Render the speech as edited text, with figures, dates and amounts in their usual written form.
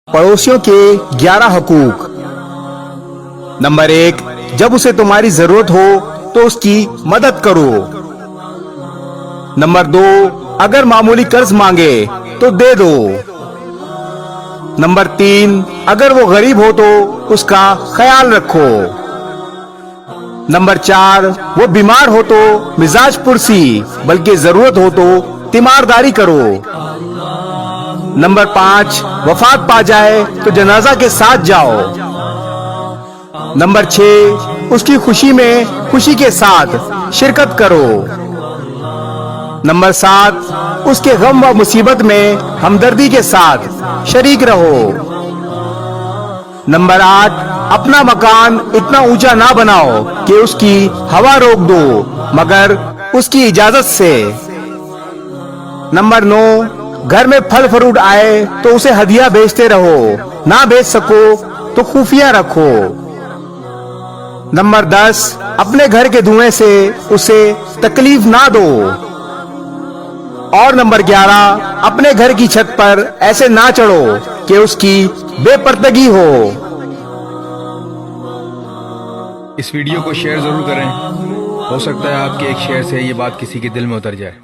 पड़ोसियों के 11 हकूक। नंबर 1, जब उसे तुम्हारी जरूरत हो तो उसकी मदद करो। नंबर 2, अगर मामूली कर्ज मांगे तो दे दो। नंबर 3, अगर वो गरीब हो तो उसका ख्याल रखो। नंबर 4, वो बीमार हो तो मिजाज पुरसी बल्कि जरूरत हो तो तीमारदारी करो। नंबर 5, वफात पा जाए तो जनाजा के साथ जाओ। नंबर 6, उसकी खुशी में खुशी के साथ शिरकत करो। नंबर 7, उसके गम व मुसीबत में हमदर्दी के साथ शरीक रहो। नंबर 8, अपना मकान इतना ऊंचा ना बनाओ कि उसकी हवा रोक दो मगर उसकी इजाजत से। नंबर 9, घर में फल फ्रूट आए तो उसे हदिया बेचते रहो, ना बेच सको तो खुफिया रखो। नंबर 10, अपने घर के धुएं से उसे तकलीफ ना दो। और नंबर 11, अपने घर की छत पर ऐसे ना चढ़ो कि उसकी बेपर्दगी हो। इस वीडियो को शेयर जरूर करें, हो सकता है आपके एक शेयर से ये बात किसी के दिल में उतर जाए।